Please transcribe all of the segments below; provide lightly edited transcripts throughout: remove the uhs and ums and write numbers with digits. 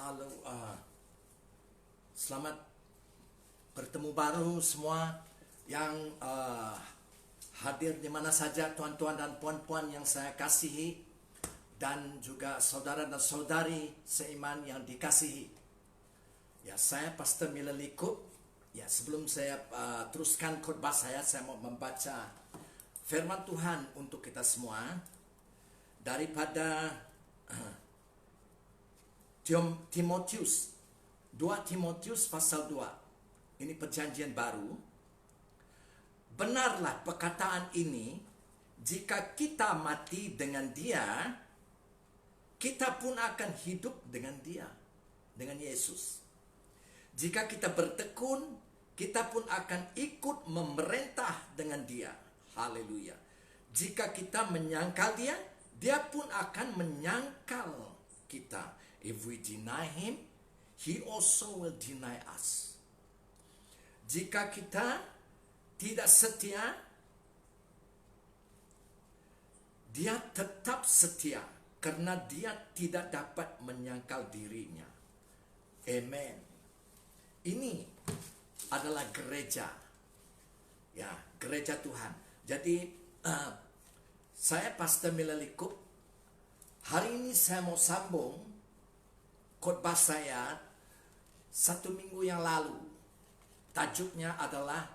Halo, selamat bertemu baru semua yang hadir di mana saja, tuan-tuan dan puan-puan yang saya kasihi, dan juga saudara dan saudari seiman yang dikasihi. Ya, saya Pastor Mila Likup. Ya, sebelum saya teruskan khotbah saya mau membaca firman Tuhan untuk kita semua daripada Timotius, 2 Timotius pasal 2. Ini perjanjian baru. Benarlah perkataan ini, jika kita mati dengan dia, kita pun akan hidup dengan dia, dengan Yesus. Jika kita bertekun, kita pun akan ikut memerintah dengan dia. Haleluya. Jika kita menyangkal dia, dia pun akan menyangkal kita. If we deny him, he also will deny us. Jika kita tidak setia, dia tetap setia karena dia tidak dapat menyangkal dirinya. Amen. Ini adalah gereja. Ya, gereja Tuhan. Jadi saya Pastor Mila Likup. Hari ini saya mau sambung khotbah saya 1 minggu yang lalu. Tajuknya adalah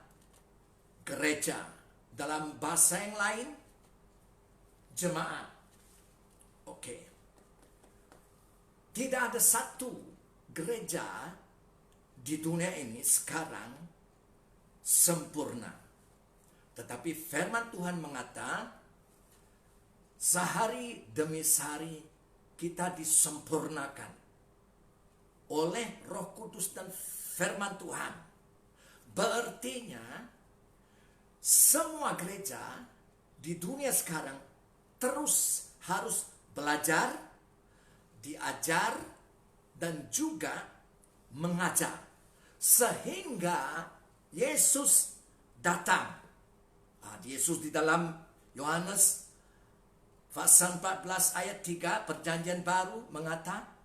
gereja. Dalam bahasa yang lain, jemaat. Oke. Tidak ada satu gereja di dunia ini sekarang sempurna. Tetapi firman Tuhan mengatakan, sehari demi sehari kita disempurnakan oleh Roh Kudus dan firman Tuhan. Berartinya semua gereja di dunia sekarang terus harus belajar, diajar, dan juga mengajar sehingga Yesus datang. Yesus di dalam Yohanes pasal 14 ayat 3 perjanjian baru mengatakan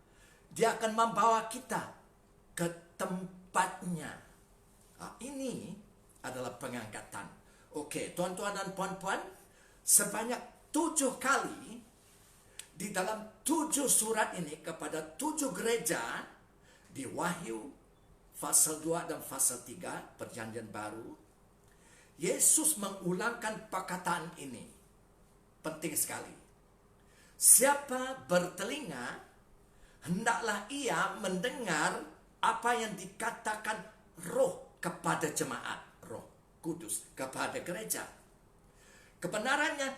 dia akan membawa kita ke tempatnya. Ini adalah pengangkatan. Oke, tuan-tuan dan puan-puan, sebanyak 7 kali di dalam 7 surat ini kepada 7 gereja di Wahyu pasal 2 dan pasal 3 perjanjian baru, Yesus mengulangkan perkataan ini. Penting sekali. Siapa bertelinga, hendaklah ia mendengar apa yang dikatakan Roh kepada jemaat. Roh Kudus kepada gereja. Kebenarannya,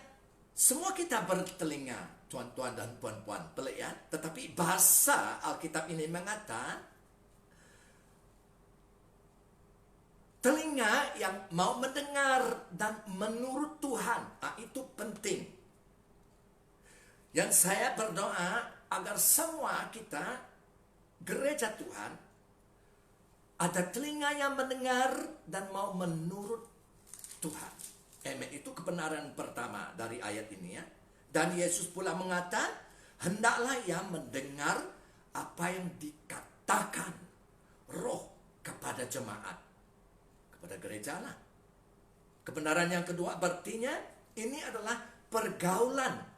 semua kita bertelinga, tuan-tuan dan puan-puan, pelik ya. Tetapi bahasa Alkitab ini mengatakan, telinga yang mau mendengar dan menurut Tuhan. Itu penting. Yang saya berdoa agar semua kita, gereja Tuhan, ada telinga yang mendengar dan mau menurut Tuhan. Amen. Itu kebenaran pertama dari ayat ini ya. Dan Yesus pula mengatakan, hendaklah ia mendengar apa yang dikatakan Roh kepada jemaat. Kepada gereja lah. Kebenaran yang kedua berartinya ini adalah pergaulan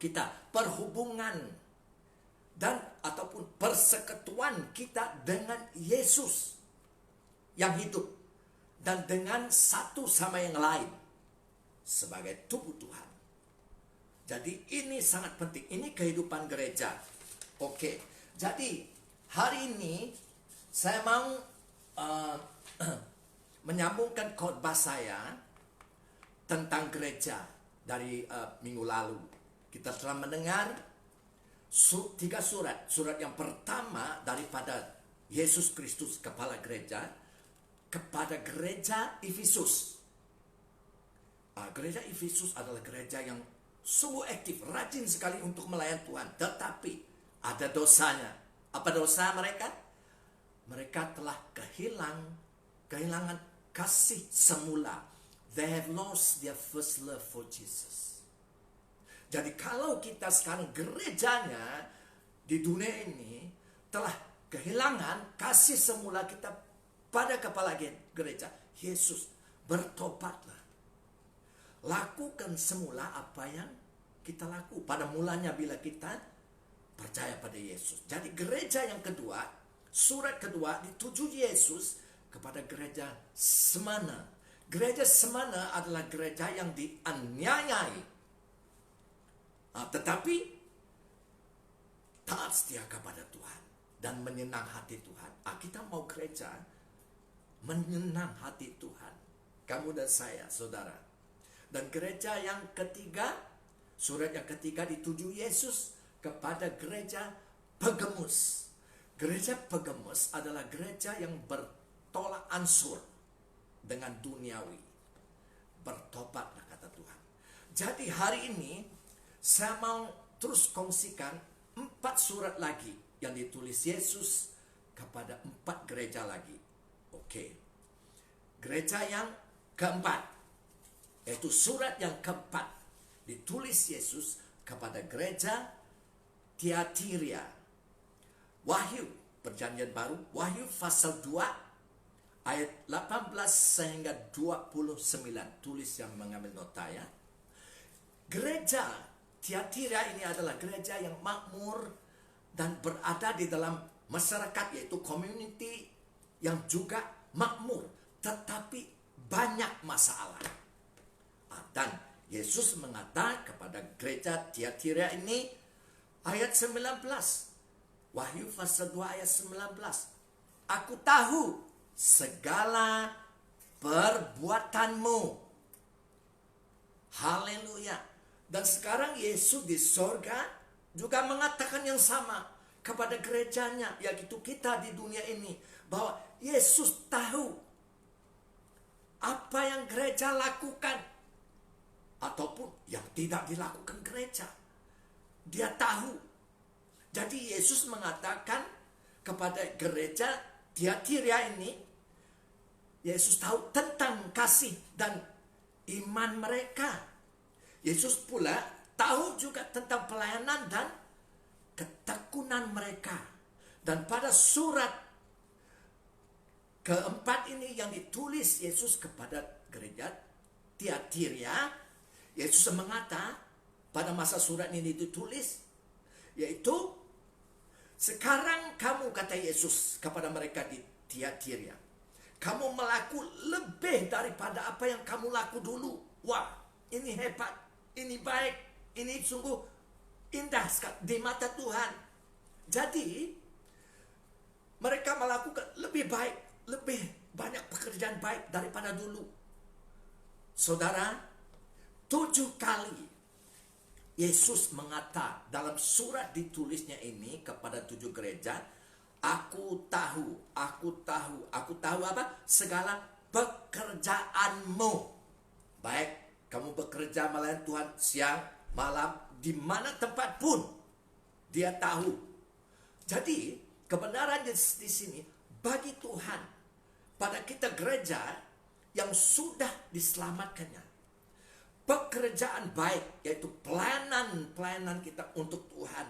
kita, perhubungan dan ataupun persekutuan kita dengan Yesus yang hidup dan dengan satu sama yang lain sebagai tubuh Tuhan. Jadi ini sangat penting. Ini kehidupan gereja. Oke. Jadi hari ini saya mau menyambungkan khotbah saya tentang gereja dari minggu lalu. Kita telah mendengar 3 surat. Surat yang pertama daripada Yesus Kristus kepala gereja kepada gereja Efesus. Gereja Efesus adalah gereja yang sungguh aktif, rajin sekali untuk melayani Tuhan. Tetapi ada dosanya. Apa dosa mereka? Mereka telah kehilangan kasih semula. They have lost their first love for Jesus. Jadi kalau kita sekarang gerejanya di dunia ini telah kehilangan kasih semula kita pada kepala gereja, Yesus, bertobatlah. Lakukan semula apa yang kita lakukan pada mulanya bila kita percaya pada Yesus. Jadi gereja yang kedua, surat kedua dituju Yesus kepada gereja Smyrna. Gereja Smyrna adalah gereja yang dianiayai, tetapi taat setia kepada Tuhan dan menyenang hati Tuhan. Kita mau gereja menyenang hati Tuhan, kamu dan saya, saudara. Dan gereja yang ketiga, surat yang ketiga dituju Yesus kepada gereja Pergamus. Gereja Pergamus adalah gereja yang bertolak ansur dengan duniawi. Bertobatlah kata Tuhan. Jadi hari ini saya mau terus kongsikan 4 surat lagi yang ditulis Yesus kepada 4 gereja lagi. Oke. Gereja yang keempat, yaitu surat yang keempat ditulis Yesus kepada gereja Tiatira. Wahyu, perjanjian baru, Wahyu pasal 2 ayat 18 sehingga 29. Tulis yang mengambil nota ya. Gereja Tiatira ini adalah gereja yang makmur dan berada di dalam masyarakat, yaitu community yang juga makmur, tetapi banyak masalah. Dan Yesus mengatakan kepada gereja Tiatira ini, ayat 19, Wahyu pasal 2 ayat 19, aku tahu segala perbuatanmu. Haleluya. Dan sekarang Yesus di sorga juga mengatakan yang sama kepada gerejanya, yaitu kita di dunia ini, bahwa Yesus tahu apa yang gereja lakukan ataupun yang tidak dilakukan gereja. Dia tahu. Jadi Yesus mengatakan kepada gereja Tiatira ini, Yesus tahu tentang kasih dan iman mereka. Yesus pula tahu juga tentang pelayanan dan ketekunan mereka. Dan pada surat keempat ini yang ditulis Yesus kepada gereja Tiatira, Yesus mengatakan pada masa surat ini ditulis, yaitu sekarang kamu, kata Yesus kepada mereka di Tiatira, kamu melakukan lebih daripada apa yang kamu laku dulu. Wah, ini hebat, ini baik, ini sungguh indah sekali di mata Tuhan. Jadi mereka melakukan lebih baik, lebih banyak pekerjaan baik daripada dulu. Saudara, 7 kali Yesus mengatakan dalam surat ditulisnya ini kepada 7 gereja, aku tahu apa? Segala pekerjaanmu. Baik, kamu bekerja melayani Tuhan siang, malam, di mana tempat pun. Dia tahu. Jadi, kebenaran di sini bagi Tuhan, pada kita gereja yang sudah diselamatkannya, pekerjaan baik, yaitu pelayanan kita untuk Tuhan,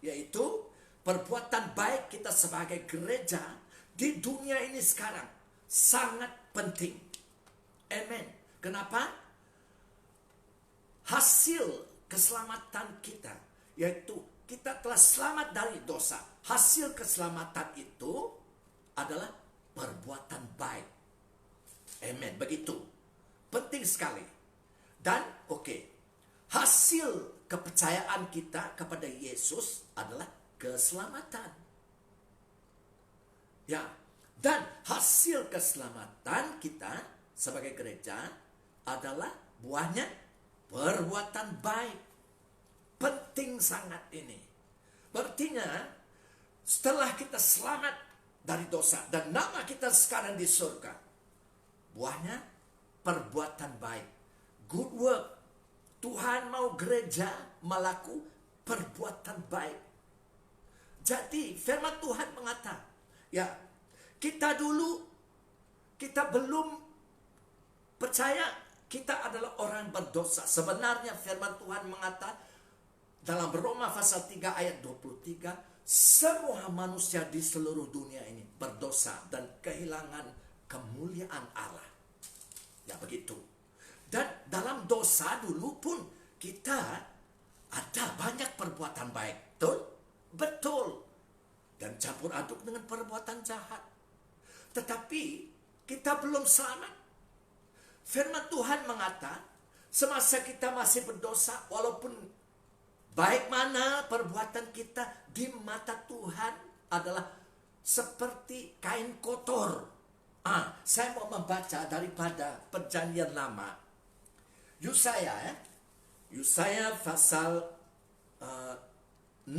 yaitu perbuatan baik kita sebagai gereja di dunia ini sekarang sangat penting. Amen. Kenapa? Hasil keselamatan kita, yaitu kita telah selamat dari dosa. Hasil keselamatan itu adalah perbuatan baik. Amen. Begitu. Penting sekali. Dan hasil kepercayaan kita kepada Yesus adalah keselamatan. Ya, dan hasil keselamatan kita sebagai gereja adalah buahnya perbuatan baik. Penting sangat ini. Berartinya setelah kita selamat dari dosa dan nama kita sekarang di surga, buahnya perbuatan baik. Good work. Tuhan mau gereja melakukan perbuatan baik. Jadi firman Tuhan mengatakan, ya, kita belum percaya kita adalah orang berdosa. Sebenarnya firman Tuhan mengatakan dalam Roma pasal 3 ayat 23, semua manusia di seluruh dunia ini berdosa dan kehilangan kemuliaan Allah. Ya begitu. Dan dalam dosa dulu pun kita ada banyak perbuatan baik. Betul? Betul. Dan campur aduk dengan perbuatan jahat. Tetapi kita belum selamat. Firman Tuhan mengatakan, semasa kita masih berdosa, walaupun baik mana perbuatan kita di mata Tuhan adalah seperti kain kotor. Saya mau membaca daripada Perjanjian Lama. Yesaya pasal 64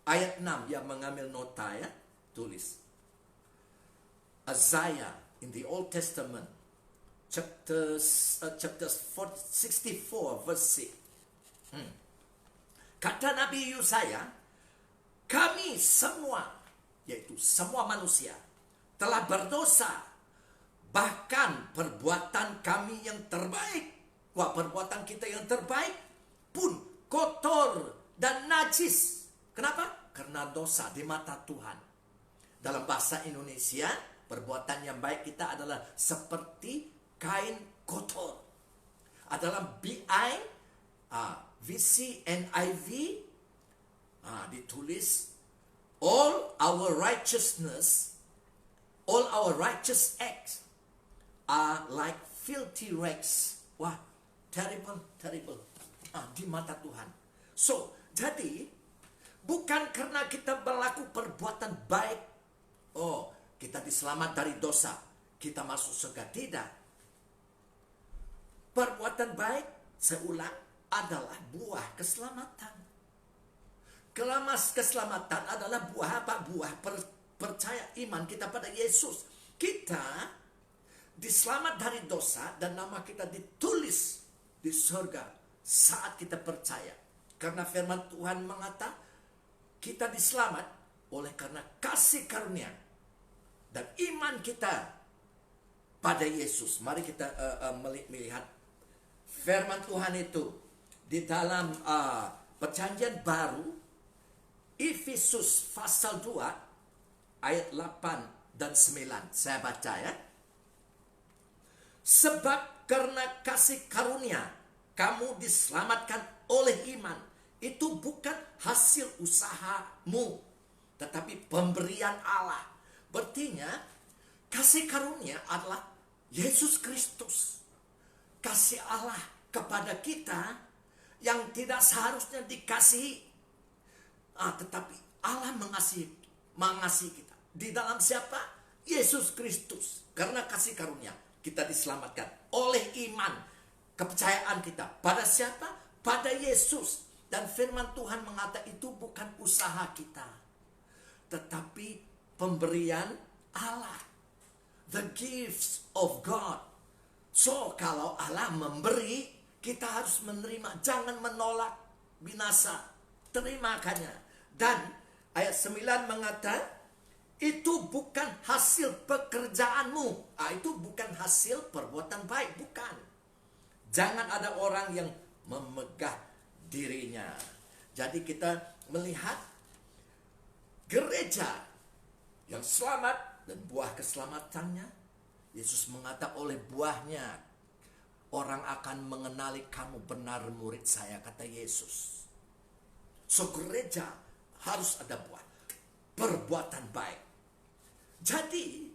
ayat 6 yang mengambil nota ya, tulis. Isaiah in the Old Testament chapter 64 verse 6. Kata Nabi Yesaya, kami semua, yaitu semua manusia, telah berdosa, bahkan perbuatan kami yang terbaik, perbuatan kita yang terbaik pun kotor dan najis. Kenapa? Karena dosa di mata Tuhan. Dalam bahasa Indonesia, perbuatan yang baik kita adalah seperti kain kotor. Dalam VCNIV ditulis, all our righteous acts are like filthy rags. Wah, terrible. Di mata Tuhan. So, jadi bukan karena kita berlaku perbuatan baik, kita diselamat dari dosa, kita masuk surga. Tidak. Perbuatan baik, saya ulang, adalah buah keselamatan. Keselamatan adalah buah apa? Buah percaya iman kita pada Yesus. Kita diselamat dari dosa dan nama kita ditulis di surga saat kita percaya. Karena firman Tuhan mengatakan kita diselamat oleh karena kasih karunia dan iman kita pada Yesus. Mari kita melihat firman Tuhan itu di dalam Perjanjian Baru, Efesus pasal 2 ayat 8 dan 9. Saya baca ya. Sebab karena kasih karunia kamu diselamatkan oleh iman. Itu bukan hasil usahamu, tetapi pemberian Allah. Berartinya kasih karunia adalah Yesus Kristus. Kasih Allah kepada kita yang tidak seharusnya dikasihi. Tetapi Allah mengasihi kita. Di dalam siapa? Yesus Kristus. Karena kasih karunia kita diselamatkan oleh iman. Kepercayaan kita pada siapa? Pada Yesus. Dan firman Tuhan mengatakan itu bukan usaha kita, tetapi pemberian Allah. The gifts of God. So, kalau Allah memberi, kita harus menerima. Jangan menolak binasa. Terimakannya. Dan ayat 9 mengatakan, itu bukan hasil pekerjaanmu. Itu bukan hasil perbuatan baik. Bukan. Jangan ada orang yang memegah dirinya. Jadi kita melihat gereja yang selamat dan buah keselamatannya. Yesus mengatakan oleh buahnya orang akan mengenali kamu benar murid saya, kata Yesus. So gereja harus ada buah perbuatan baik. Jadi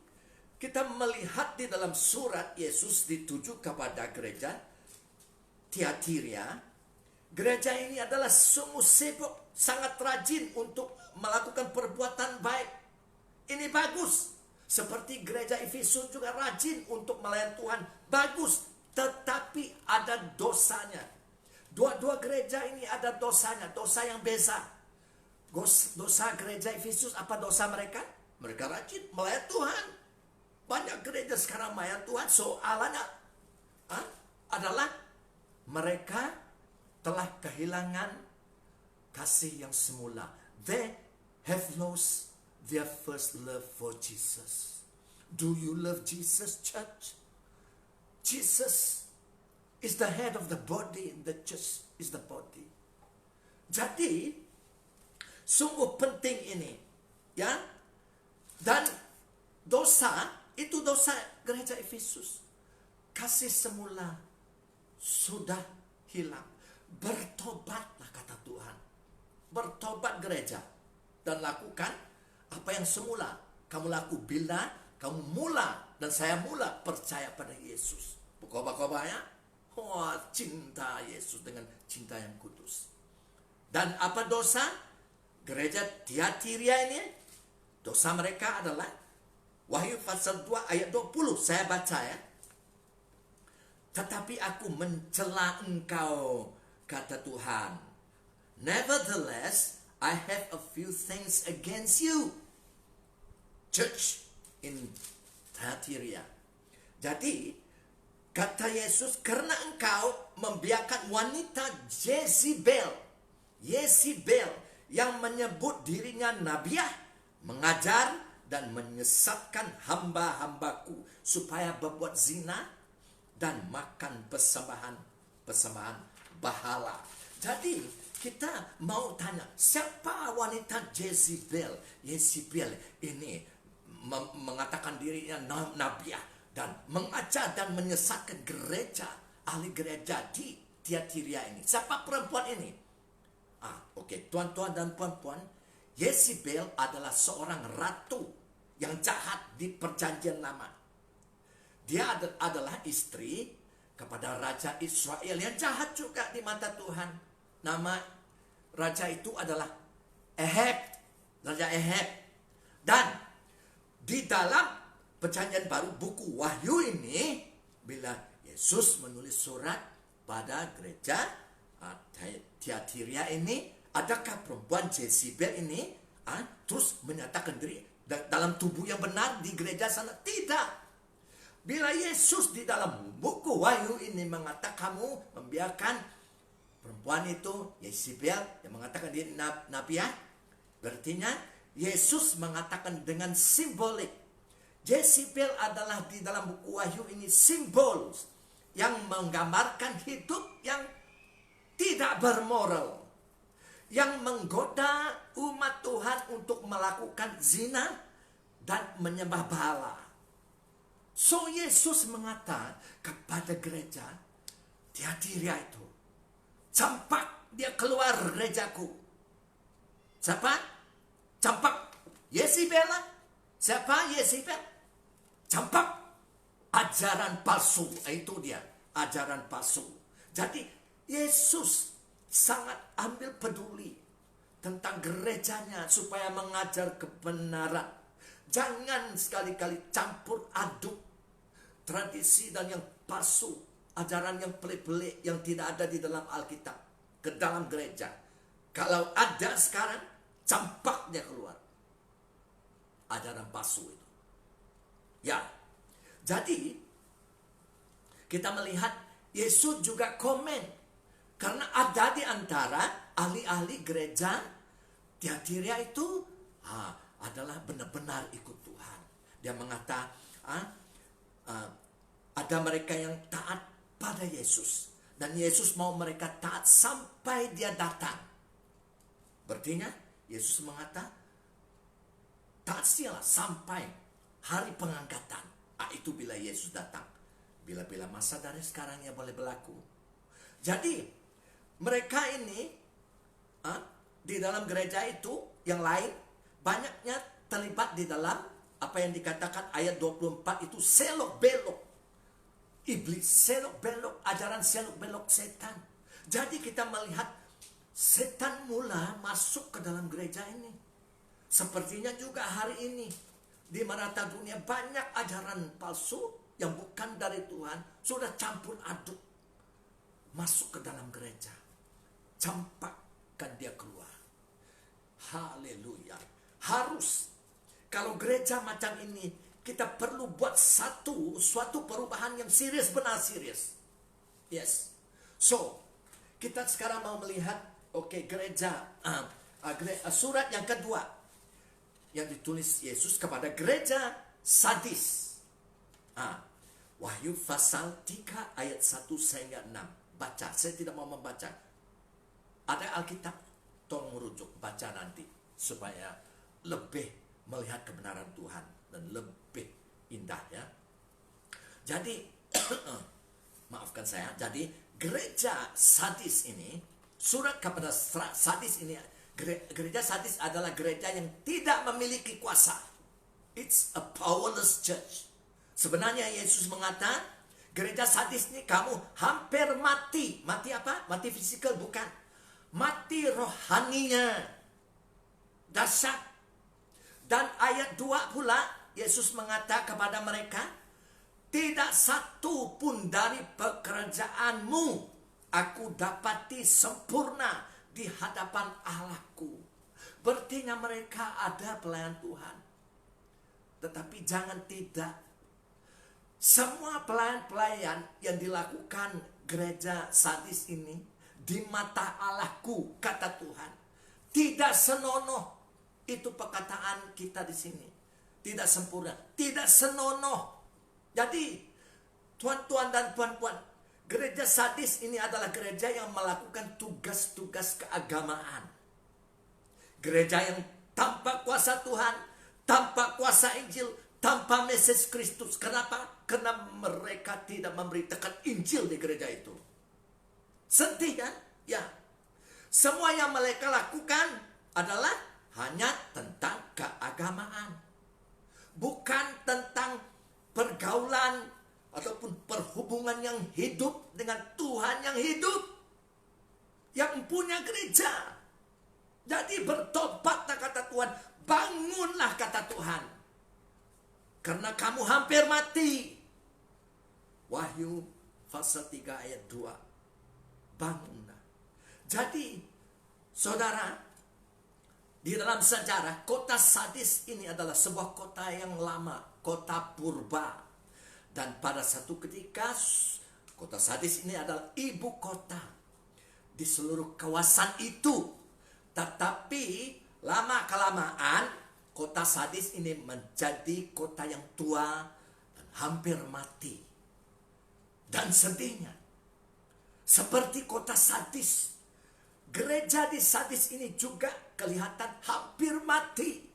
kita melihat di dalam surat Yesus dituju kepada gereja Tiatira. Gereja ini adalah sungguh sibuk, sangat rajin untuk melakukan perbuatan baik. Ini bagus. Seperti gereja Efesus juga rajin untuk melayani Tuhan. Bagus. Tetapi ada dosanya. Dua-dua gereja ini ada dosanya. Dosa yang beza. Dosa gereja Efesus, apa dosa mereka? Mereka rajin melayani Tuhan. Banyak gereja sekarang melayani Tuhan. Soalnya adalah mereka telah kehilangan kasih yang semula. They have lost their first love for Jesus. Do you love Jesus, church? Jesus is the head of the body, and the church is the body. Jadi, Sungguh penting ini. Ya. Dan dosa, itu dosa gereja Efesus. Kasih semula sudah hilang. Bertobatlah kata Tuhan. Bertobat gereja. Dan lakukan apa yang semula kamu laku bila kamu mula dan saya mula percaya pada Yesus. Koba-kobanya, wah, cinta Yesus dengan cinta yang kudus. Dan apa dosa? Gereja Tiatira ini, dosa mereka adalah Wahyu pasal 2 ayat 20. Saya baca ya. Tetapi aku mencela engkau, kata Tuhan. Nevertheless, I have a few things against you, church in Thyatira. Jadi, kata Yesus, karena engkau membiarkan wanita Jezebel yang menyebut dirinya nabiah, mengajar dan menyesatkan hamba-hambaku supaya berbuat zina dan makan persembahan bahala. Jadi kita mau tanya, siapa wanita Jezebel ini mengatakan dirinya nabiah dan mengajar dan menyesatkan gereja, ahli gereja di Tiatira ini. Siapa perempuan ini? Oke, tuan-tuan dan puan-puan, Jezebel adalah seorang ratu yang jahat di perjanjian lama. Dia adalah istri kepada Raja Israel yang jahat juga di mata Tuhan. Nama raja itu adalah Ahab, Raja Ahab. Dan di dalam perjanjian baru buku Wahyu ini, bila Yesus menulis surat pada gereja Tiatira ini, adakah perempuan Jezebel ini terus menyatakan diri dalam tubuh yang benar di gereja sana? Tidak. Bila Yesus di dalam buku Wahyu ini mengatakan kamu membiarkan perempuan itu Jezebel yang mengatakan dia nabiah, berartinya Yesus mengatakan dengan simbolik. Jezebel adalah di dalam buku Wahyu ini simbol yang menggambarkan hidup yang tidak bermoral, yang menggoda umat Tuhan untuk melakukan zina dan menyembah bahala. So Yesus mengatakan kepada gereja Tiatira itu, campak dia keluar gerejaku. Siapa? Campak Jezebel. Siapa Jezebel? Campak ajaran palsu. Itu dia, ajaran palsu. Jadi Yesus sangat ambil peduli tentang gerejanya supaya mengajar kebenaran. Jangan sekali-kali campur aduk tradisi dan yang palsu, ajaran yang pelik-pelik yang tidak ada di dalam Alkitab ke dalam gereja. Kalau ada sekarang, campaknya keluar ajaran palsu itu. Ya, jadi kita melihat Yesus juga komen karena ada di antara ahli-ahli gereja Tiatira itu adalah benar-benar ikut Tuhan. Dia mengatakan ada mereka yang taat pada Yesus dan Yesus mau mereka taat sampai dia datang. Berartinya Yesus mengatakan taat sialah sampai hari pengangkatan. Itu bila Yesus datang. Bila-bila masa dari sekarang yang boleh berlaku. Jadi mereka ini di dalam gereja itu yang lain banyaknya terlibat di dalam apa yang dikatakan ayat 24 itu selok belok iblis, selok belok ajaran, selok belok setan. Jadi kita melihat setan mula masuk ke dalam gereja ini. Sepertinya juga hari ini di merata dunia banyak ajaran palsu yang bukan dari Tuhan sudah campur aduk masuk ke dalam gereja. Campakkan dia keluar. Haleluya. Harus kalau gereja macam ini kita perlu buat suatu perubahan yang serius, benar serius. Yes. So kita sekarang mau melihat gereja surat yang kedua yang ditulis Yesus kepada gereja Sardis. Wahyu pasal 3 ayat 1 sehingga 6. Baca, saya tidak mau membaca. Ada Alkitab. tolong merujuk, baca nanti supaya lebih melihat kebenaran Tuhan dan lebih indah ya. Jadi maafkan saya. Jadi gereja Sardis ini, surat kepada Sardis ini, gereja Sardis adalah gereja yang tidak memiliki kuasa. It's a powerless church. Sebenarnya Yesus mengatakan gereja Sardis ini kamu hampir mati. Mati apa? Mati fisikal bukan. Mati rohaninya. Dahsyat. Dan ayat 2 pula Yesus mengatakan kepada mereka, tidak satu pun dari pekerjaanmu aku dapati sempurna di hadapan Allahku. Berarti mereka ada pelayan Tuhan. Tetapi jangan tidak. Semua pelayan-pelayan yang dilakukan gereja Sardis ini di mata Allahku, kata Tuhan, tidak senonoh. Itu perkataan kita di sini. Tidak sempurna, tidak senonoh. Jadi, tuan-tuan dan puan-puan, gereja Sardis ini adalah gereja yang melakukan tugas-tugas keagamaan. Gereja yang tanpa kuasa Tuhan, tanpa kuasa Injil, tanpa message Kristus. Kenapa? Karena mereka tidak memberitakan Injil di gereja itu. Sedih kan? Ya. Semua yang mereka lakukan adalah hanya tentang keagamaan. Bukan tentang pergaulan ataupun perhubungan yang hidup dengan Tuhan yang hidup, yang punya gereja. Jadi bertobatlah kata Tuhan, bangunlah kata Tuhan, karena kamu hampir mati. Wahyu pasal 3 ayat 2. Bangunlah. Jadi saudara, di dalam sejarah, kota Sardis ini adalah sebuah kota yang lama, kota purba. Dan pada satu ketika, kota Sardis ini adalah ibu kota di seluruh kawasan itu. Tetapi lama-kelamaan, kota Sardis ini menjadi kota yang tua dan hampir mati. Dan sedihnya, seperti kota Sardis, gereja di Sardis ini juga kelihatan hampir mati.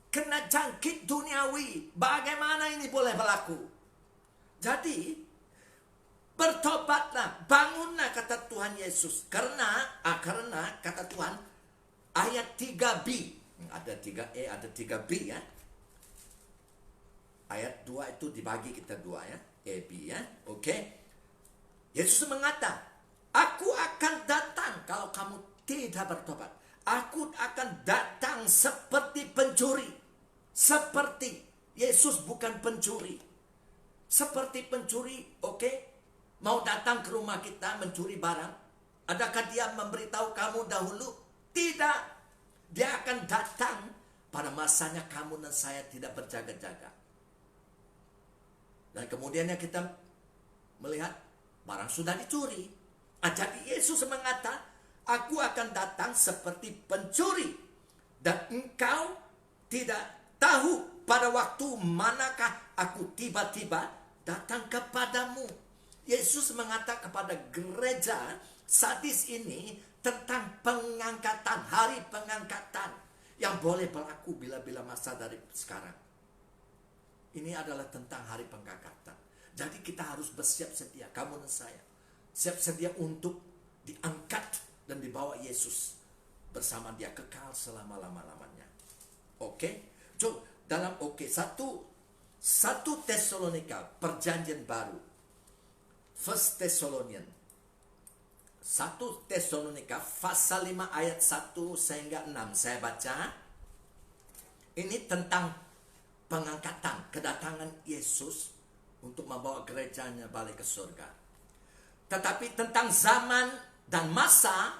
Kena jangkit duniawi. Bagaimana ini boleh berlaku? Jadi, bertobatlah, bangunlah kata Tuhan Yesus. Karena kata Tuhan, ayat 3b. Ada 3e, ada 3b ya. Ayat 2 itu dibagi kita 2 ya. A, B ya. Oke. Yesus mengatakan, aku akan datang kalau kamu tidak bertobat. Aku akan datang seperti pencuri. Seperti Yesus bukan pencuri. Seperti pencuri, oke? Mau datang ke rumah kita mencuri barang. Adakah dia memberitahu kamu dahulu? Tidak. Dia akan datang pada masanya kamu dan saya tidak berjaga-jaga. Dan kemudiannya kita melihat barang sudah dicuri. Jadi Yesus mengatakan, aku akan datang seperti pencuri. Dan engkau tidak tahu pada waktu manakah aku tiba-tiba datang kepadamu. Yesus mengatakan kepada gereja Sardis ini tentang pengangkatan, hari pengangkatan yang boleh berlaku bila-bila masa dari sekarang. Ini adalah tentang hari pengangkatan. Jadi kita harus bersiap sedia, kamu dan saya. Siap sedia untuk diangkat dan dibawa Yesus bersama dia kekal selama-lama-lamanya. Oke? Satu Tesalonika, perjanjian baru. First Thessalonian. 1 Tesalonika pasal 5 ayat 1 sehingga 6. Saya baca. Ini tentang pengangkatan, kedatangan Yesus untuk membawa gerejanya balik ke surga. Tetapi tentang zaman dan masa,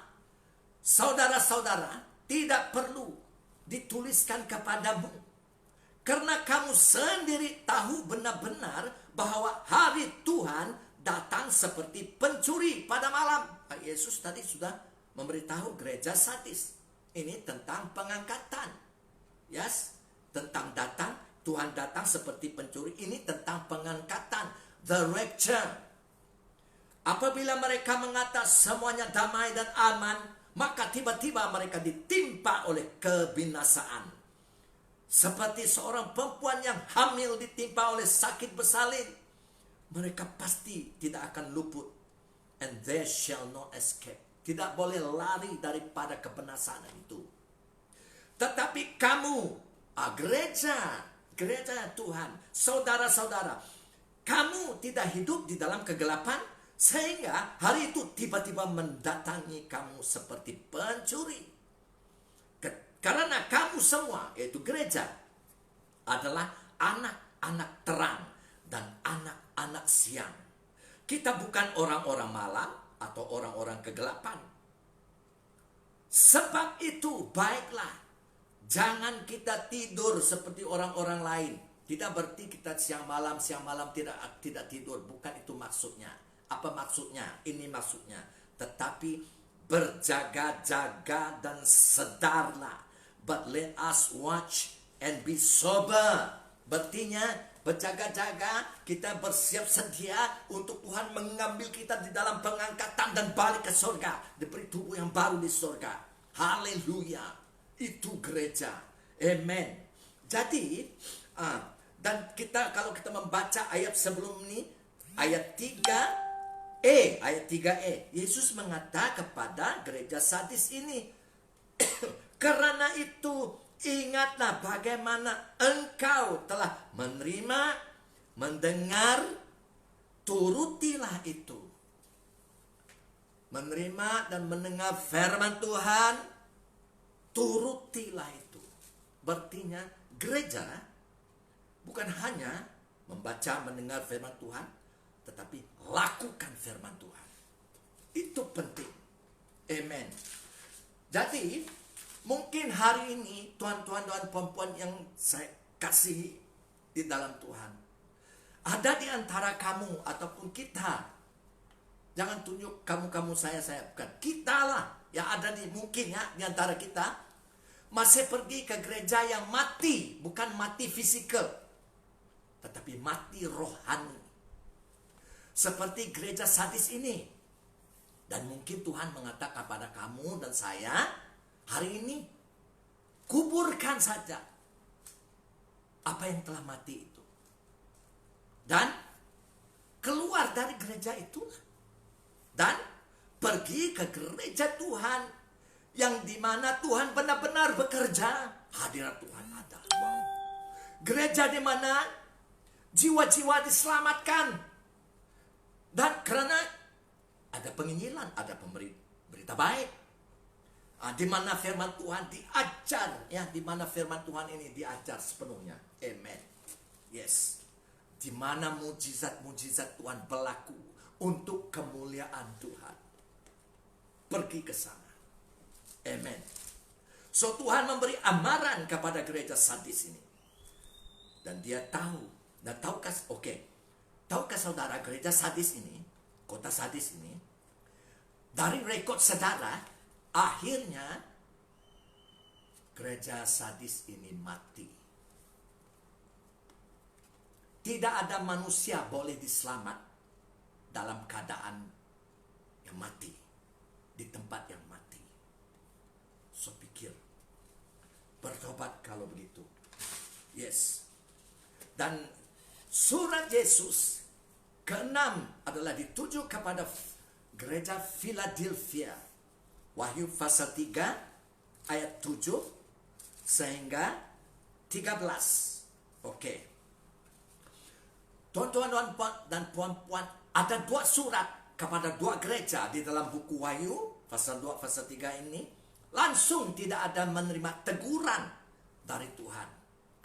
saudara-saudara, tidak perlu dituliskan kepadamu. Karena kamu sendiri tahu benar-benar bahwa hari Tuhan datang seperti pencuri pada malam. Yesus tadi sudah memberitahu gereja Sardis. Ini tentang pengangkatan. Yes, tentang datang, Tuhan datang seperti pencuri. Ini tentang pengangkatan, the rapture. Apabila mereka mengatakan semuanya damai dan aman, maka tiba-tiba mereka ditimpa oleh kebinasaan. Seperti seorang perempuan yang hamil ditimpa oleh sakit bersalin, mereka pasti tidak akan luput. And they shall not escape. Tidak boleh lari daripada kebinasaan itu. Tetapi kamu, gereja Tuhan, saudara-saudara, kamu tidak hidup di dalam kegelapan, sehingga hari itu tiba-tiba mendatangi kamu seperti pencuri. Karena kamu semua, yaitu gereja, adalah anak-anak terang dan anak-anak siang. Kita bukan orang-orang malam atau orang-orang kegelapan. Sebab itu, baiklah, jangan kita tidur seperti orang-orang lain. Tidak berarti kita siang malam tidak tidur. Bukan itu maksudnya. Apa maksudnya? Ini maksudnya. Tetapi berjaga-jaga dan sedarlah. But let us watch and be sober. Berartinya berjaga-jaga, kita bersiap sedia untuk Tuhan mengambil kita di dalam pengangkatan dan balik ke surga. Diberi tubuh yang baru di surga. Haleluya. Itu gereja. Amen. Jadi, dan kalau kita membaca ayat sebelum ini, ayat 3e, Yesus mengatakan kepada gereja Sardis ini, karena itu ingatlah bagaimana engkau telah menerima, mendengar, turutilah itu. Menerima dan mendengar firman Tuhan, turutilah itu. Berartinya gereja bukan hanya membaca, mendengar firman Tuhan, tetapi lakukan firman Tuhan. Itu penting. Amen. Jadi, mungkin hari ini tuan-tuan dan perempuan yang saya kasih di dalam Tuhan, ada di antara kamu ataupun kita, jangan tunjuk kamu saya bukan, kita lah yang ada mungkin ya di antara kita masih pergi ke gereja yang mati, bukan mati fisikal, tetapi mati rohani, seperti gereja Sardis ini. Dan mungkin Tuhan mengatakan kepada kamu dan saya, hari ini kuburkan saja apa yang telah mati itu, dan keluar dari gereja itu, dan pergi ke gereja Tuhan yang dimana Tuhan benar-benar bekerja. Hadirat Tuhan ada. Wow. Gereja dimana jiwa-jiwa diselamatkan, dan karena ada penginjilan, ada berita baik. Di mana firman Tuhan diajar, ya, di mana firman Tuhan ini diajar sepenuhnya. Amen. Yes. Di mana mujizat-mujizat Tuhan berlaku untuk kemuliaan Tuhan. Pergi ke sana. Amen. So Tuhan memberi amaran kepada gereja Sardis ini. Dan dia tahu. Dan tahukah saudara, gereja Sardis ini, kota Sardis ini, dari rekod saudara, akhirnya gereja Sardis ini mati. Tidak ada manusia boleh diselamat dalam keadaan yang mati, di tempat yang mati. So pikir, bertobat kalau begitu. Yes. Dan surat Yesus ke-6 adalah dituju kepada gereja Philadelphia. Wahyu pasal 3 ayat 7 sehingga 13. Oke. Tuan-tuan dan puan-puan, ada 2 surat kepada 2 gereja di dalam buku Wahyu pasal 2 pasal 3 ini. Langsung tidak ada menerima teguran dari Tuhan.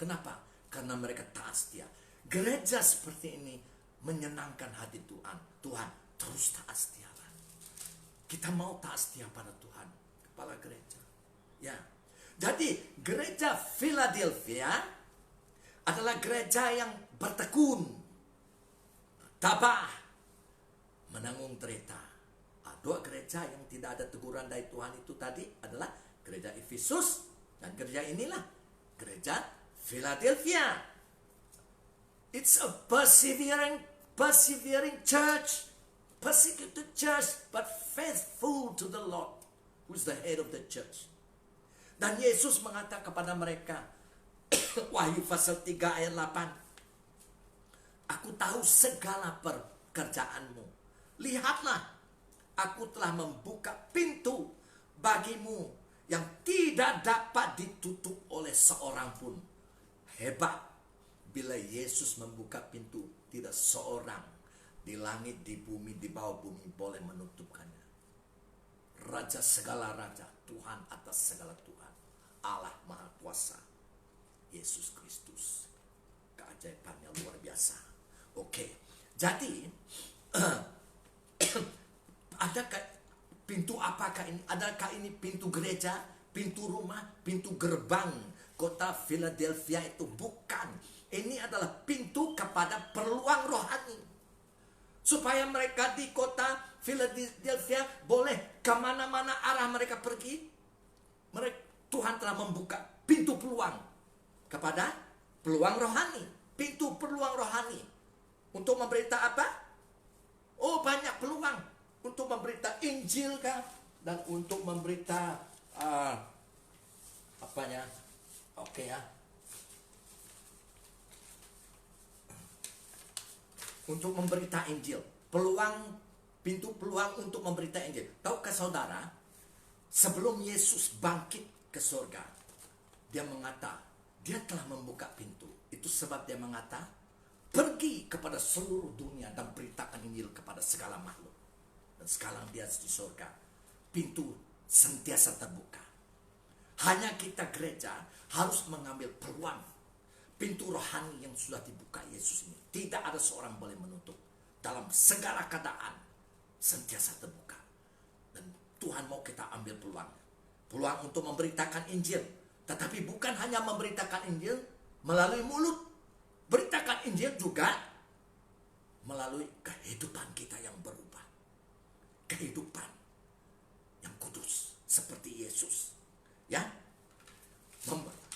Kenapa? Karena mereka taat setia. Gereja seperti ini menyenangkan hati Tuhan. Tuhan, terus taat setia. Kita mau taat setia pada Tuhan, kepala gereja. Ya. Jadi gereja Philadelphia adalah gereja yang bertekun, tabah, menanggung derita. 2 gereja yang tidak ada teguran dari Tuhan itu tadi adalah gereja Efesus dan gereja inilah gereja Philadelphia. It's a persevering church. Persecuted church, but faithful to the Lord. who's the head of the church. Dan Yesus mengatakan kepada mereka, Wahyu pasal 3 ayat 8, aku tahu segala pekerjaanmu. Lihatlah, aku telah membuka pintu bagimu yang tidak dapat ditutup oleh seorang pun. Hebat, bila Yesus membuka pintu, tidak seorang di langit, di bumi, di bawah bumi boleh menutupkannya. Raja segala raja, Tuhan atas segala Tuhan, Allah Maha Kuasa, Yesus Kristus. Keajaibannya luar biasa. Oke, jadi adakah pintu apakah ini? Adakah ini pintu gereja, pintu rumah, pintu gerbang kota Philadelphia? Itu bukan. Ini adalah pintu kepada peluang rohani, supaya mereka di kota Philadelphia boleh kemana-mana arah mereka pergi. Tuhan telah membuka pintu peluang kepada peluang rohani, pintu peluang rohani. Untuk memberita apa? Oh, banyak peluang. Untuk memberita Injil kah? Dan untuk memberita apanya? Oke ya. Untuk memberita Injil. Pintu peluang untuk memberita Injil. Tahukah saudara, sebelum Yesus bangkit ke surga, dia mengata, dia telah membuka pintu. Itu sebab dia mengata, pergi kepada seluruh dunia dan beritakan Injil kepada segala makhluk. Dan sekarang dia di surga, pintu sentiasa terbuka. Hanya kita gereja harus mengambil peluang pintu rohani yang sudah dibuka Yesus ini. Tidak ada seorang boleh menutup. Dalam segala keadaan sentiasa terbuka. Dan Tuhan mau kita ambil peluang. Peluang untuk memberitakan Injil. Tetapi bukan hanya memberitakan Injil melalui mulut. Beritakan Injil juga melalui kehidupan kita yang berubah. Kehidupan yang kudus seperti Yesus. Ya.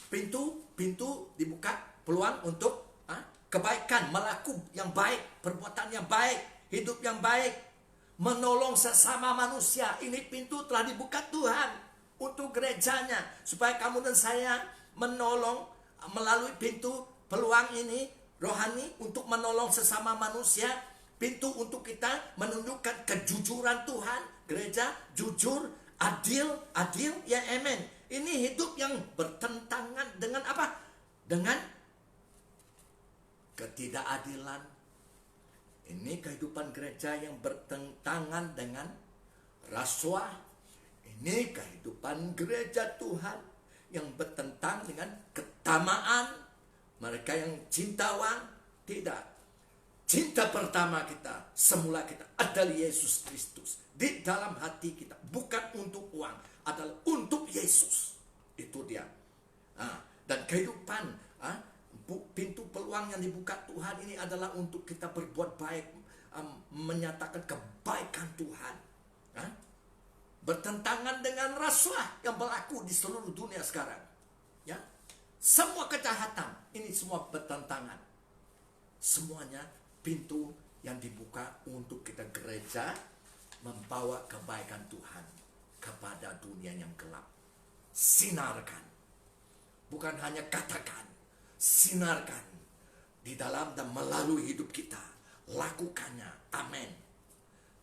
Pintu dibuka, peluang untuk kebaikan, melakukan yang baik, perbuatan yang baik, hidup yang baik, menolong sesama manusia. Ini pintu telah dibuka Tuhan untuk gerejanya, supaya kamu dan saya menolong melalui pintu peluang ini rohani untuk menolong sesama manusia. Pintu untuk kita menunjukkan kejujuran Tuhan. Gereja jujur, adil, ya amen. Ini hidup yang bertentangan dengan apa? Dengan ketidakadilan. Ini kehidupan gereja yang bertentangan dengan rasuah. Ini kehidupan gereja Tuhan yang bertentang dengan ketamaan. Mereka yang cinta uang, tidak. Cinta pertama kita, semula kita adalah Yesus Kristus. Di dalam hati kita, bukan untuk uang, adalah untuk Yesus. Itu dia. Dan kehidupan, pintu peluang yang dibuka Tuhan ini adalah untuk kita berbuat baik, menyatakan kebaikan Tuhan. Bertentangan dengan rasuah yang berlaku di seluruh dunia sekarang. Ya, semua kejahatan ini semua bertentangan. Semuanya pintu yang dibuka untuk kita gereja membawa kebaikan Tuhan kepada dunia yang gelap. Sinarkan, bukan hanya katakan, sinarkan di dalam dan melalui hidup kita. Lakukannya, amin.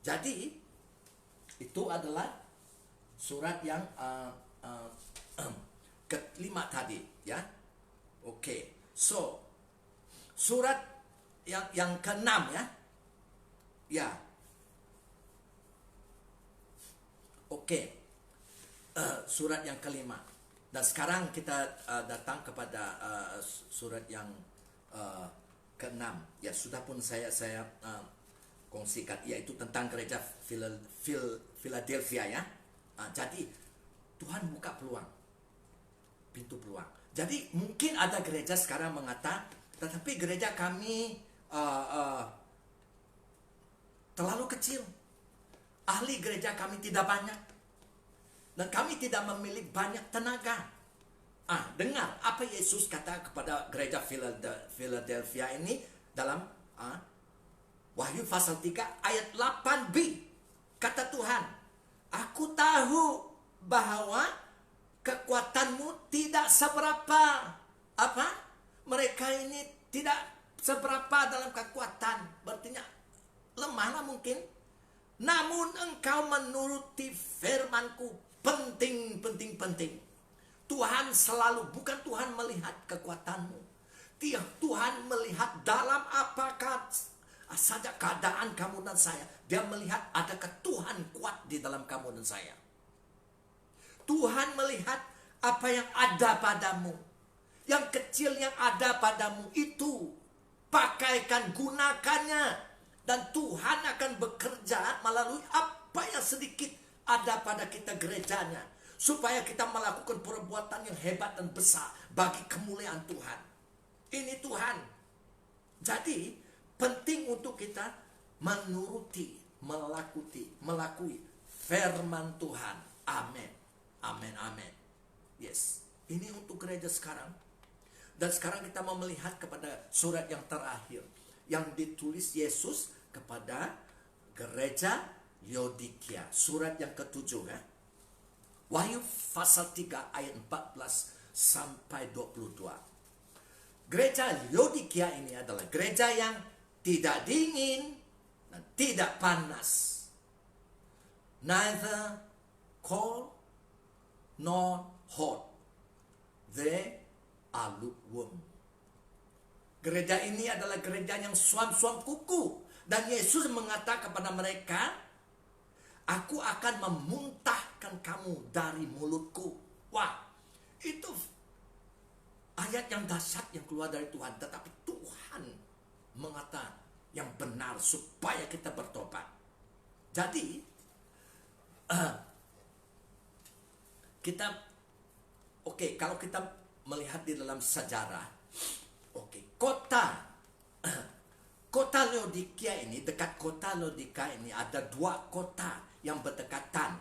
Jadi itu adalah surat yang kelima tadi, ya. Oke. So surat yang keenam, ya. Ya. Oke. Surat yang kelima. Dan sekarang kita datang kepada surat yang keenam. Ya, sudah pun saya kongsikan, yaitu tentang gereja Philadelphia, ya. Jadi Tuhan buka peluang, pintu peluang. Jadi mungkin ada gereja sekarang mengatakan, tetapi gereja kami terlalu kecil, ahli gereja kami tidak banyak, dan kami tidak memiliki banyak tenaga. Dengar apa Yesus kata kepada gereja Philadelphia ini dalam Wahyu pasal 3 ayat 8b. Kata Tuhan, aku tahu bahwa kekuatanmu tidak seberapa. Apa? Mereka ini tidak seberapa dalam kekuatan. Berartinya lemahlah mungkin. Namun engkau menuruti firmanku. Penting. Tuhan selalu, bukan Tuhan melihat kekuatanmu. Tuhan melihat dalam apakah saja keadaan kamu dan saya. Dia melihat adakah Tuhan kuat di dalam kamu dan saya. Tuhan melihat apa yang ada padamu. Yang kecil yang ada padamu itu pakaikan, gunakannya. Dan Tuhan akan bekerja melalui apa yang sedikit ada pada kita gerejanya. Supaya kita melakukan perbuatan yang hebat dan besar bagi kemuliaan Tuhan. Ini Tuhan. Jadi penting untuk kita menuruti, melakui firman Tuhan. Amin. Yes. Ini untuk gereja sekarang. Dan sekarang kita mau melihat kepada surat yang terakhir. Yang ditulis Yesus kepada gereja Laodikia. Surat yang ke-7 ya. Wahyu pasal 3 ayat 14 sampai 22. Gereja Laodikia ini adalah gereja yang tidak dingin dan tidak panas. Neither cold nor hot. They are lukewarm. Gereja ini adalah gereja yang suam-suam kuku. Dan Yesus mengatakan kepada mereka, aku akan memuntahkan kamu dari mulutku. Wah, itu ayat yang dahsyat yang keluar dari Tuhan. Tetapi Tuhan mengatakan yang benar supaya kita bertobat. Jadi, kalau kita melihat di dalam sejarah, kota Laodikia ini, dekat kota Laodikia ini ada dua kota yang berdekatan,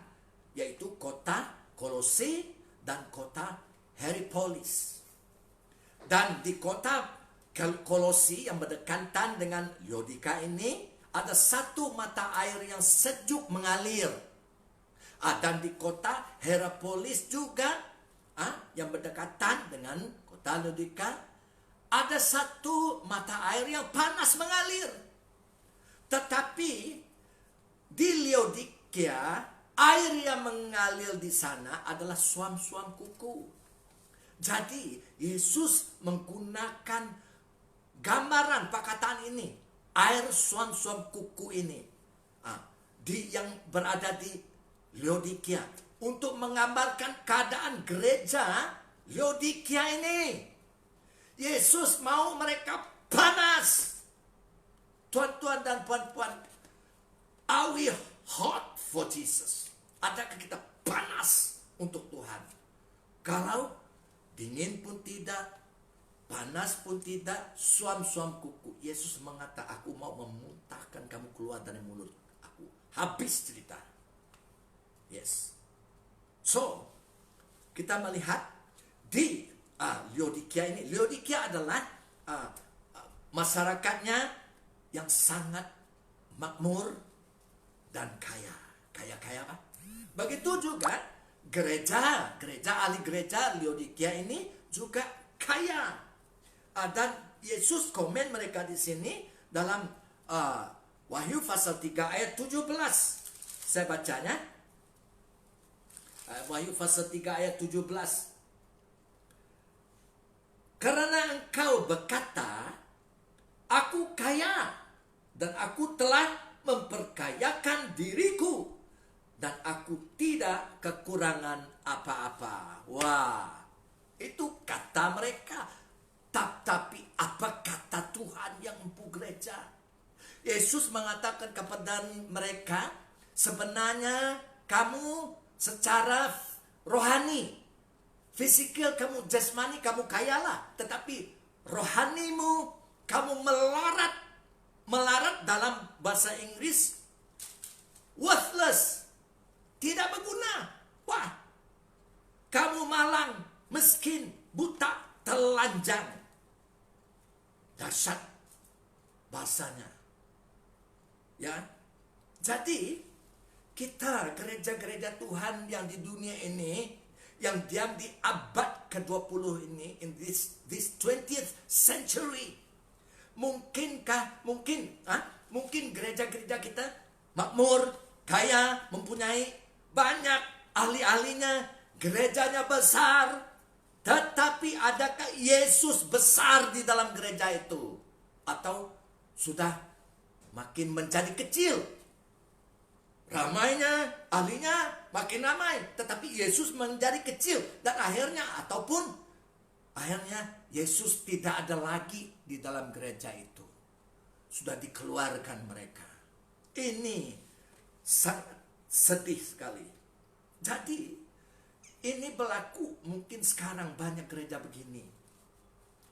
yaitu kota Kolose dan kota Hierapolis. Dan di kota Kolose yang berdekatan dengan Laodikia ini ada satu mata air yang sejuk mengalir. Dan di kota Hierapolis juga yang berdekatan dengan kota Laodikia ada satu mata air yang panas mengalir. Tetapi di Laodikia, air yang mengalir di sana adalah suam-suam kuku. Jadi Yesus menggunakan gambaran perkataan ini, air suam-suam kuku ini, yang berada di Laodikia, untuk menggambarkan keadaan gereja Laodikia ini. Yesus mau mereka panas. Tuan-tuan dan puan-puan, are we hot for Jesus? Adakah kita panas untuk Tuhan? Kalau dingin pun tidak, panas pun tidak, suam-suam kuku. Yesus mengatakan, aku mau memuntahkan kamu keluar dari mulut aku. Habis cerita. Yes. So, kita melihat di Laodikia ini. Laodikia adalah masyarakatnya yang sangat makmur dan kaya. Kaya apa? Begitu juga ahli gereja Laodikia ini juga kaya. Dan Yesus komen mereka di sini dalam Wahyu pasal 3 ayat 17. Saya bacanya. Wahyu pasal 3 ayat 17. Karena engkau berkata, aku kaya dan aku telah memperkayakan diriku dan aku tidak kekurangan apa-apa. Wah, itu kata mereka. Tapi apa kata Tuhan yang empu gereja? Yesus mengatakan kepada mereka, sebenarnya kamu secara rohani, fisikal kamu, jasmani kamu kayalah, tetapi rohanimu kamu melarat dalam bahasa Inggris worthless, tidak berguna. Wah, kamu malang, miskin, buta, telanjang. Dahsyat bahasanya. Ya. Jadi kita gereja-gereja Tuhan yang di dunia ini, yang diam di abad ke-20 ini, in this 20th century, mungkin gereja-gereja kita makmur, kaya, mempunyai banyak ahli-ahlinya, gerejanya besar, tetapi adakah Yesus besar di dalam gereja itu? Atau sudah makin menjadi kecil? Ramainya, ahlinya makin ramai, tetapi Yesus menjadi kecil. Dan akhirnya Yesus tidak ada lagi di dalam gereja itu. Sudah dikeluarkan mereka. Ini sangat sedih sekali. Jadi ini berlaku mungkin sekarang banyak gereja begini.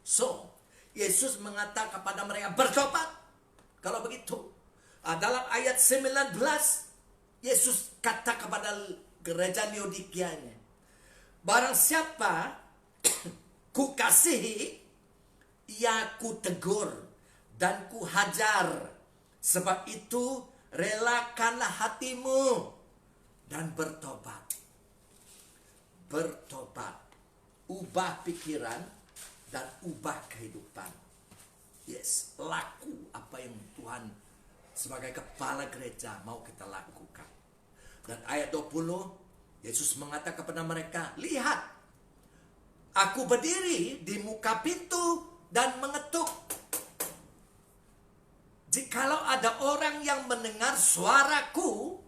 So, Yesus mengatakan kepada mereka bertobat. Kalau begitu, dalam ayat 19, Yesus kata kepada gereja Laodikianya, barang siapa ku kasihi, ia ku tegur dan ku hajar. Sebab itu relakanlah hatimu dan bertobat. Bertobat, ubah pikiran dan ubah kehidupan. Yes, laku apa yang Tuhan sebagai kepala gereja mau kita lakukan. Dan ayat 20, Yesus mengatakan kepada mereka, lihat, aku berdiri di muka pintu dan mengetuk. Jikalau ada orang yang mendengar suaraku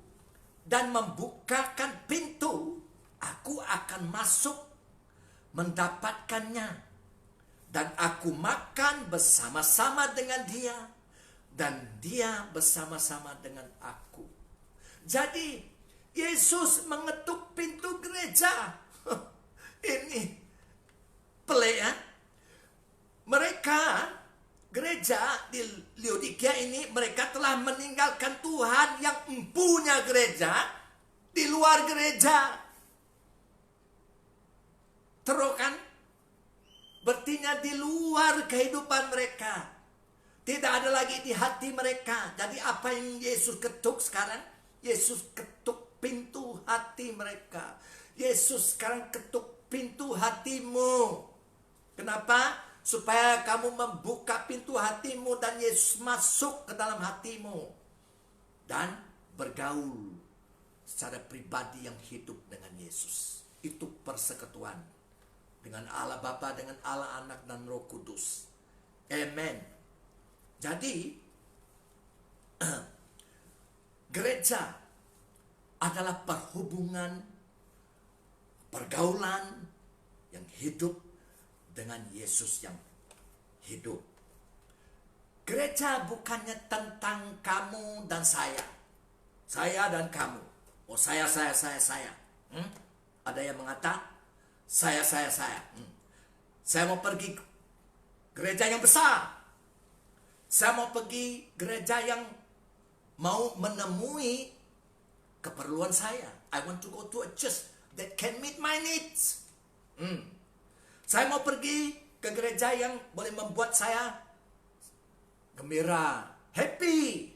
dan membukakan pintu, aku akan masuk mendapatkannya. Dan aku makan bersama-sama dengan dia, dan dia bersama-sama dengan aku. Jadi Yesus mengetuk pintu gereja. Ini pelik ya. Mereka, gereja di Laodikia ini, mereka telah meninggalkan Tuhan yang empunya gereja di luar gereja. Terus kan? Berartinya di luar kehidupan mereka. Tidak ada lagi di hati mereka. Jadi apa yang Yesus ketuk sekarang? Yesus ketuk pintu hati mereka. Yesus sekarang ketuk pintu hatimu. Kenapa? Supaya kamu membuka pintu hatimu dan Yesus masuk ke dalam hatimu. Dan bergaul secara pribadi yang hidup dengan Yesus. Itu persekutuan dengan Allah Bapa, dengan Allah Anak dan Roh Kudus. Amen. Jadi gereja adalah perhubungan, pergaulan yang hidup dengan Yesus yang hidup. Gereja bukannya tentang kamu dan saya. Saya dan kamu. Oh saya. Ada yang mengatakan saya. Saya mau pergi gereja yang besar. Saya mau pergi gereja yang mau menemui keperluan saya. I want to go to a church that can meet my needs. Saya mau pergi ke gereja yang boleh membuat saya gembira, happy.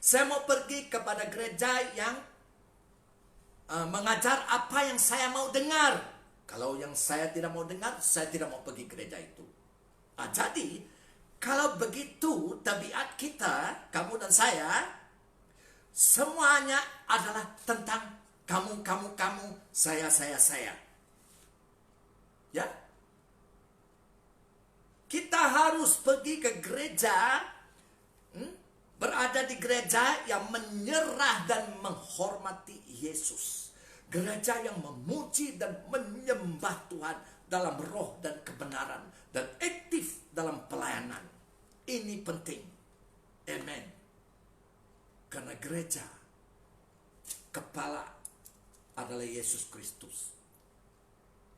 Saya mau pergi kepada gereja yang mengajar apa yang saya mau dengar. Kalau yang saya tidak mau dengar, saya tidak mau pergi gereja itu. Jadi, kalau begitu tabiat kita, kamu dan saya, semuanya adalah tentang kamu, saya. Ya? Kita harus pergi ke gereja, berada di gereja yang menyerah dan menghormati Yesus. Gereja yang memuji dan menyembah Tuhan dalam roh dan kebenaran. Dan aktif dalam pelayanan. Ini penting. Amen. Karena gereja, kepala adalah Yesus Kristus.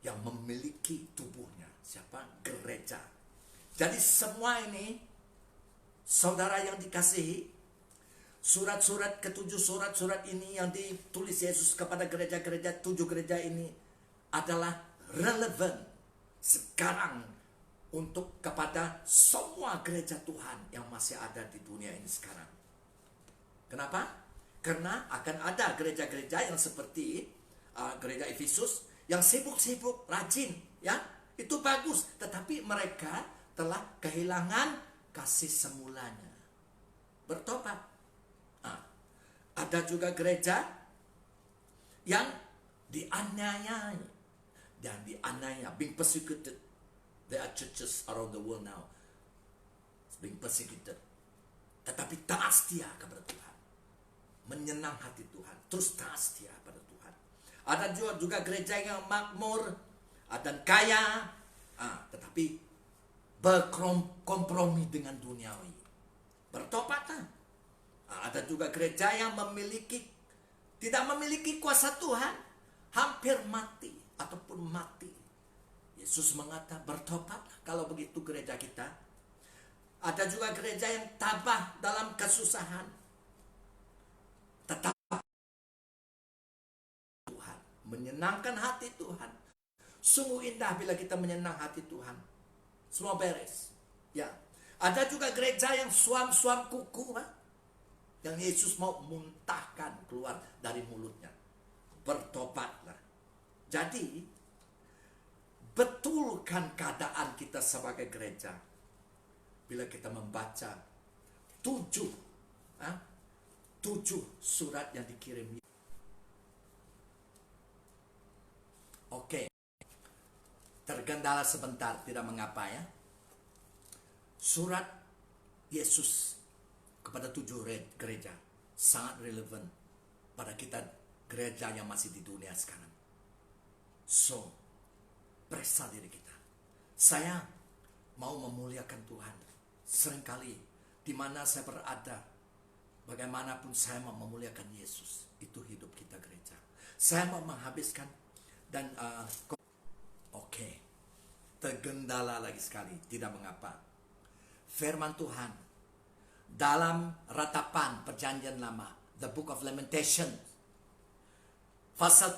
Yang memiliki tubuhnya. Siapa? Gereja. Jadi semua ini, saudara yang dikasihi, surat-surat ketujuh surat-surat ini yang ditulis Yesus kepada gereja-gereja, 7 gereja ini adalah relevan sekarang untuk kepada semua gereja Tuhan yang masih ada di dunia ini sekarang. Kenapa? Karena akan ada gereja-gereja yang seperti gereja Efesus yang sibuk-sibuk, rajin, ya. Itu bagus, tetapi mereka telah kehilangan kasih semulanya. Bertobat. Ada juga gereja yang dianiaya dan dianiaya, being persecuted. There are churches around the world now being persecuted. Tetapi taat setia kepada Tuhan, menyenang hati Tuhan, terus taat setia pada Tuhan. Ada juga gereja yang makmur dan kaya, tetapi berkompromi dengan duniawi. Bertobatlah. Ada juga gereja yang tidak memiliki kuasa Tuhan, hampir mati ataupun mati. Yesus mengatakan bertobatlah kalau begitu gereja kita. Ada juga gereja yang tabah dalam kesusahan, tetap Tuhan, menyenangkan hati Tuhan. Sungguh indah bila kita menyenang hati Tuhan. Semua beres. Ya. Ada juga gereja yang suam-suam kuku, yang Yesus mau muntahkan keluar dari mulutnya. Bertobatlah. Jadi, betulkan keadaan kita sebagai gereja bila kita membaca 7 surat yang dikirim. Oke. Tergendala sebentar, tidak mengapa ya. Surat Yesus kepada 7 gereja sangat relevan pada kita gereja yang masih di dunia sekarang. So, periksa diri kita. Saya mau memuliakan Tuhan. Seringkali di mana saya berada, bagaimanapun saya mau memuliakan Yesus. Itu hidup kita gereja. Saya mau menghabiskan dan oke. Tergendala lagi sekali, tidak mengapa. Firman Tuhan dalam ratapan perjanjian lama, the book of Lamentation, pasal